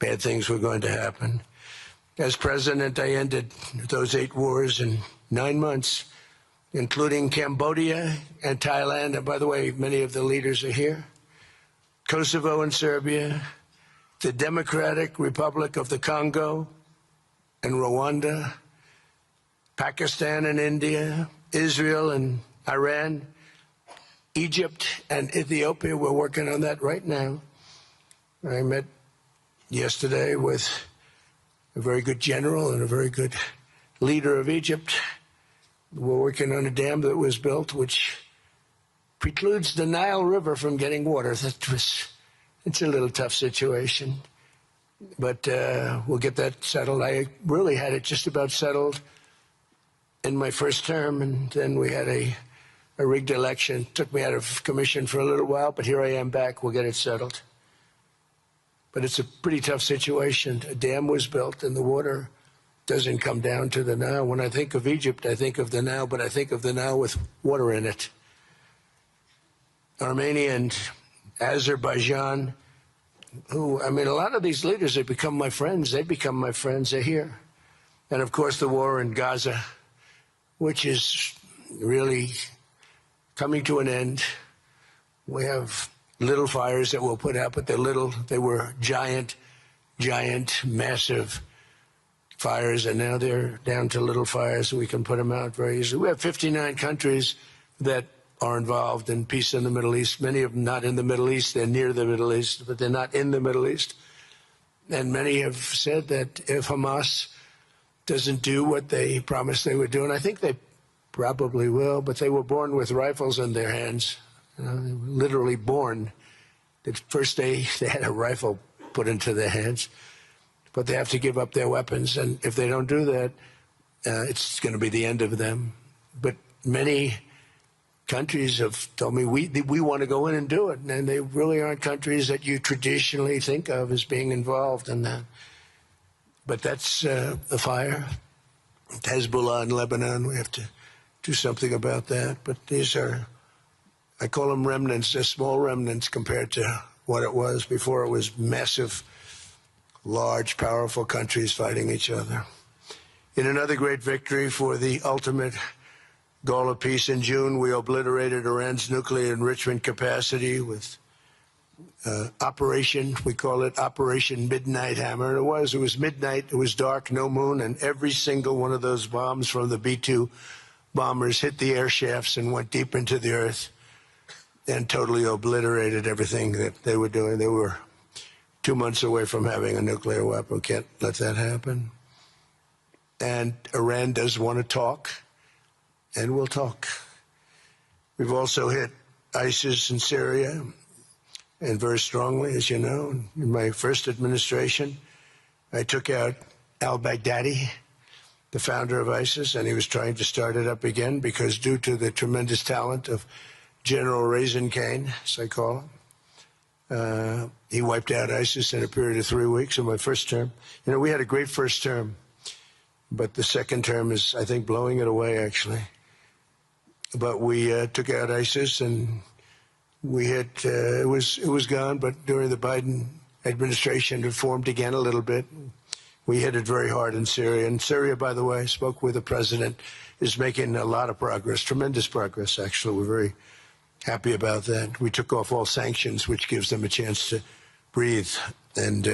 bad things were going to happen. As president, I ended those 8 wars in 9 months, including Cambodia and Thailand. And by the way, many of the leaders are here. Kosovo and Serbia, the Democratic Republic of the Congo and Rwanda, Pakistan and India, Israel and Iran, Egypt and Ethiopia. We're working on that right now. I met yesterday with a very good general and a very good leader of Egypt. We're working on a dam that was built which precludes the Nile River from getting water. It's a little tough situation, but we'll get that settled. I really had it just about settled in my first term, and then we had a rigged election. Took me out of commission for a little while, but here I am back. We'll get it settled. But it's a pretty tough situation. A dam was built, and the water doesn't come down to the Nile. When I think of Egypt, I think of the Nile, but I think of the Nile with water in it. Armenia and Azerbaijan, a lot of these leaders have become my friends. They become my friends. They're here. And, of course, the war in Gaza, which is really coming to an end. We have little fires that we'll put out, but they're little. They were giant, massive fires, and now they're down to little fires. We can put them out very easily. We have 59 countries that are involved in peace in the Middle East. Many of them not in the Middle East. They're near the Middle East, but they're not in the Middle East. And many have said that if Hamas doesn't do what they promised they would do, and I think they probably will, but they were born with rifles in their hands. They were literally born. The first day they had a rifle put into their hands, but they have to give up their weapons. And if they don't do that, it's going to be the end of them. But many countries have told me we want to go in and do it, and they really aren't countries that you traditionally think of as being involved in that. But that's the fire. Hezbollah in Lebanon, we have to do something about that. But these are, I call them remnants. They're small remnants compared to what it was before. It was massive, large, powerful countries fighting each other. In another great victory for the ultimate goal of peace, in June, we obliterated Iran's nuclear enrichment capacity with Operation, we call it Operation Midnight Hammer. It was midnight, it was dark, no moon, and every single one of those bombs from the B-2 bombers hit the air shafts and went deep into the earth and totally obliterated everything that they were doing. They were 2 months away from having a nuclear weapon. Can't let that happen. And Iran does want to talk, and we'll talk. We've also hit ISIS in Syria, and very strongly, as you know. In my first administration, I took out al-Baghdadi, the founder of ISIS, and he was trying to start it up again because due to the tremendous talent of General Raisin Kane, as I call him, he wiped out ISIS in a period of 3 weeks in my first term. You know, we had a great first term, but the second term is, I think, blowing it away, actually. But we took out ISIS, and we hit, it was gone, but during the Biden administration, it formed again a little bit. We hit it very hard in Syria. And Syria, by the way, I spoke with the president, is making a lot of progress, tremendous progress, actually. We're very happy about that. We took off all sanctions, which gives them a chance to breathe. And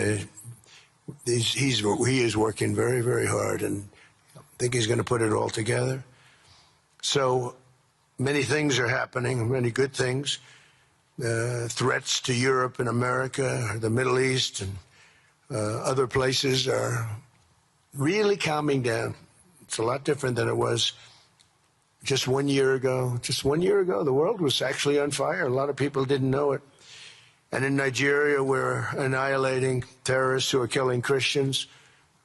he is working very, very hard, and I think he's going to put it all together. So many things are happening, many good things. Threats to Europe and America, the Middle East, and other places are really calming down. It's a lot different than it was just 1 year ago. Just 1 year ago, the world was actually on fire. A lot of people didn't know it. And in Nigeria, we're annihilating terrorists who are killing Christians.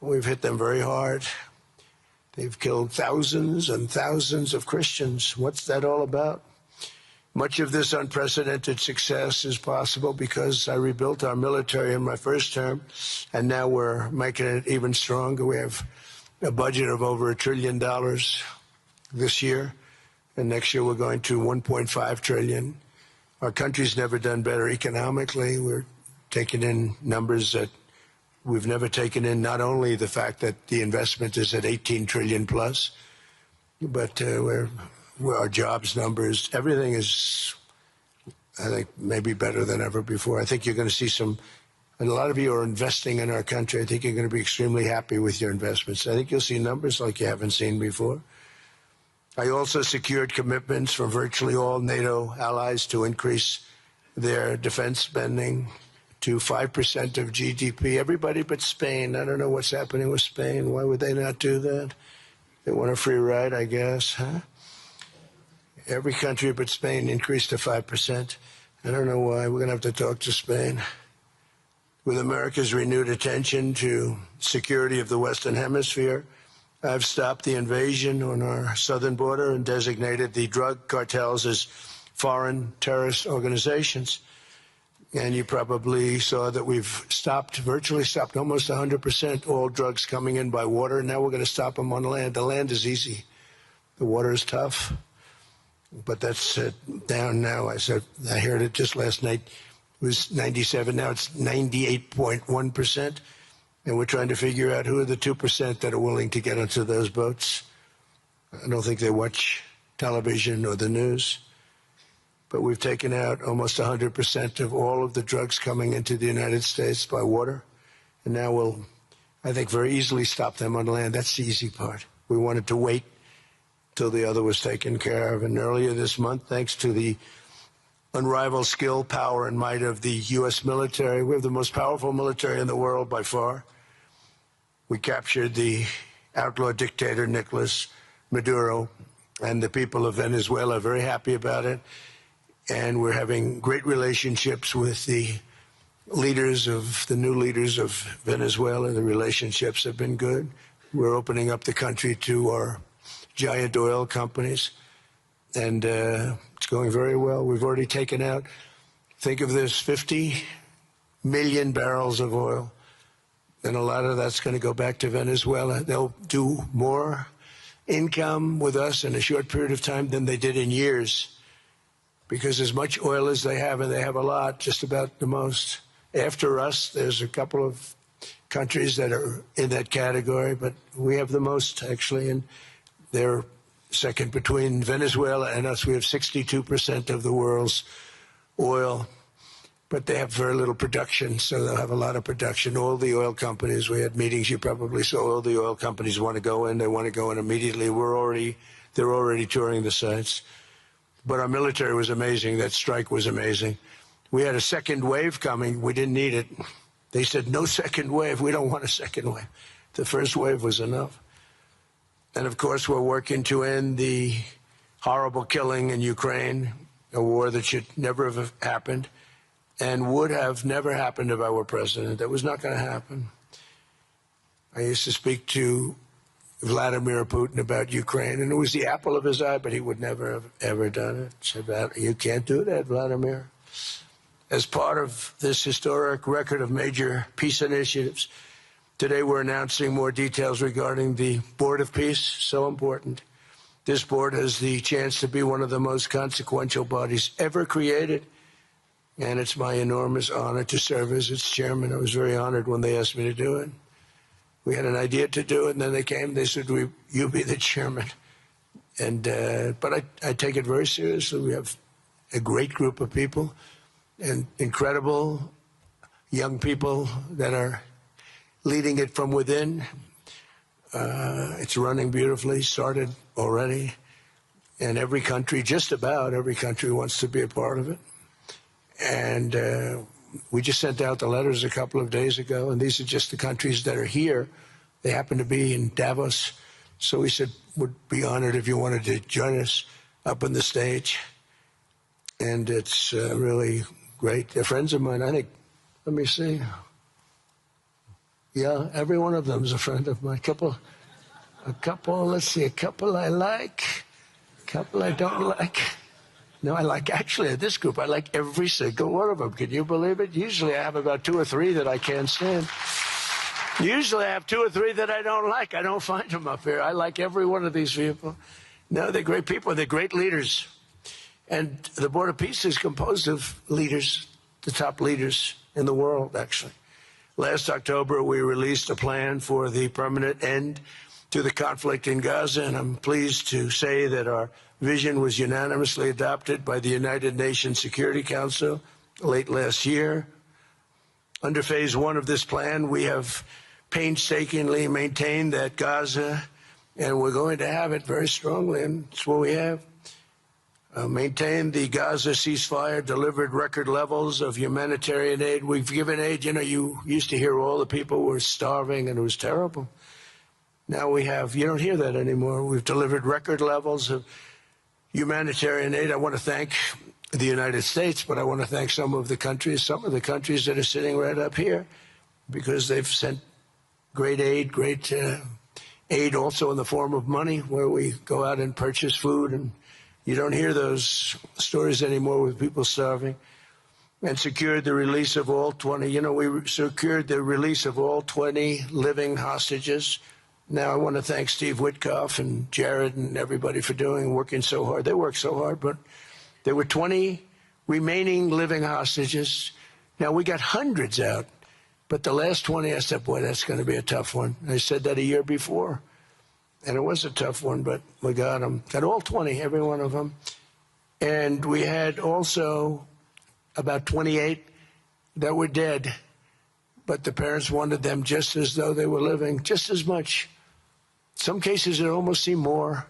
We've hit them very hard. They've killed thousands and thousands of Christians. What's that all about? Much of this unprecedented success is possible because I rebuilt our military in my first term, and now we're making it even stronger. We have a budget of over $1 trillion this year, and next year we're going to $1.5 trillion. Our country's never done better economically. We're taking in numbers that We've never taken in not only the fact that the investment is at 18 trillion plus, but where our jobs numbers, everything is, I think, maybe better than ever before. I think you're going to see some, and a lot of you are investing in our country. I think you're going to be extremely happy with your investments. I think you'll see numbers like you haven't seen before. I also secured commitments from virtually all NATO allies to increase their defense spending to 5% of GDP. Everybody but Spain. I don't know what's happening with Spain. Why would they not do that? They want a free ride, I guess, huh? Every country but Spain increased to 5%. I don't know why. We're going to have to talk to Spain. With America's renewed attention to security of the Western Hemisphere, I've stopped the invasion on our southern border and designated the drug cartels as foreign terrorist organizations. And you probably saw that we've virtually stopped almost 100% all drugs coming in by water. Now we're going to stop them on land. The land is easy. The water is tough. But that's down now. I heard it just last night. It was 97. Now it's 98.1%. And we're trying to figure out who are the 2% that are willing to get onto those boats. I don't think they watch television or the news. But we've taken out almost 100% of all of the drugs coming into the United States by water. And now we'll, I think, very easily stop them on land. That's the easy part. We wanted to wait till the other was taken care of. And earlier this month, thanks to the unrivaled skill, power, and might of the U.S. military, we have the most powerful military in the world by far. We captured the outlaw dictator Nicolas Maduro, and the people of Venezuela are very happy about it. And we're having great relationships with the leaders of the new leaders of Venezuela. The relationships have been good. We're opening up the country to our giant oil companies, and it's going very well. We've already taken out, think of this, 50 million barrels of oil, and a lot of that's going to go back to Venezuela. They'll do more income with us in a short period of time than they did in years, because as much oil as they have, and they have a lot, just about the most. After us, there's a couple of countries that are in that category, but we have the most, actually, and they're second between Venezuela and us. We have 62% of the world's oil, but they have very little production, so they'll have a lot of production. All the oil companies, we had meetings, you probably saw, all the oil companies want to go in. They want to go in immediately. They're already touring the sites. But our military was amazing. That strike was amazing. We had a second wave coming. We didn't need it. They said, no second wave. We don't want a second wave. The first wave was enough. And, of course, we're working to end the horrible killing in Ukraine, a war that should never have happened and would have never happened if I were president. That was not going to happen. I used to speak to Vladimir Putin about Ukraine, and it was the apple of his eye, but he would never have ever done it. Said, you can't do that, Vladimir. As part of this historic record of major peace initiatives, today we're announcing more details regarding the Board of Peace, so important. This board has the chance to be one of the most consequential bodies ever created, and it's my enormous honor to serve as its chairman. I was very honored when they asked me to do it. We had an idea to do it, and then they came. They said, "You be the chairman." And but I take it very seriously. We have a great group of people, and incredible young people that are leading it from within. It's running beautifully. Started already, and every country, just about every country, wants to be a part of it. And we just sent out the letters a couple of days ago, and these are just the countries that are here. They happen to be in Davos. So we said, would be honored if you wanted to join us up on the stage. And it's really great. They're friends of mine. I think, let me see. Yeah, every one of them is a friend of mine. Let's see, a couple I like, a couple I don't like. No, I like, actually, this group, I like every single one of them. Can you believe it? Usually I have about 2 or 3 that I can't stand. Usually I have 2 or 3 that I don't like. I don't find them up here. I like every one of these people. No, they're great people. They're great leaders. And the Board of Peace is composed of leaders, the top leaders in the world, actually. Last October, we released a plan for the permanent end to the conflict in Gaza, and I'm pleased to say that our vision was unanimously adopted by the United Nations Security Council late last year. Under phase one of this plan, we have painstakingly maintained that Gaza, and we're going to have it very strongly, and it's what we have, maintained the Gaza ceasefire, delivered record levels of humanitarian aid. We've given aid. You know, you used to hear all the people were starving and it was terrible. Now we have, you don't hear that anymore. We've delivered record levels of humanitarian aid. I want to thank the United States, but I want to thank some of the countries that are sitting right up here, because they've sent great aid, aid also in the form of money, where we go out and purchase food, and you don't hear those stories anymore with people starving. And secured the release of all 20, we secured the release of all 20 living hostages. Now I want to thank Steve Witkoff and Jared and everybody for working so hard. They worked so hard, but there were 20 remaining living hostages. Now we got hundreds out, but the last 20, I said, boy, that's going to be a tough one. I said that a year before. And it was a tough one, but we got them. Got all 20, every one of them. And we had also about 28 that were dead, but the parents wanted them just as though they were living, just as much. Some cases it almost seemed more.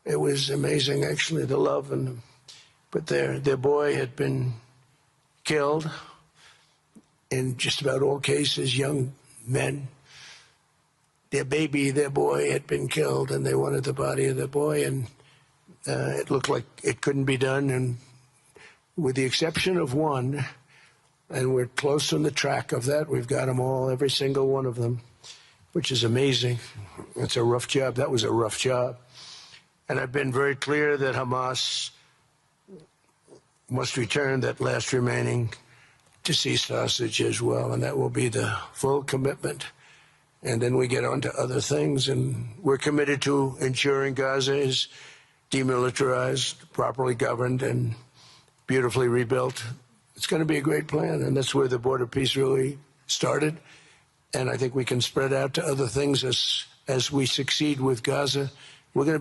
It was amazing, actually, the love. But their boy had been killed in just about all cases, young men. Their boy had been killed, and they wanted the body of the boy, and it looked like it couldn't be done. And with the exception of one, and we're close on the track of that, we've got them all, every single one of them, which is amazing. It's a rough job. That was a rough job. And I've been very clear that Hamas must return that last remaining deceased hostage as well, and that will be the full commitment. And then we get on to other things, and we're committed to ensuring Gaza is demilitarized, properly governed, and beautifully rebuilt. It's going to be a great plan, and that's where the border peace really started. And I think we can spread out to other things as we succeed with Gaza. We're going to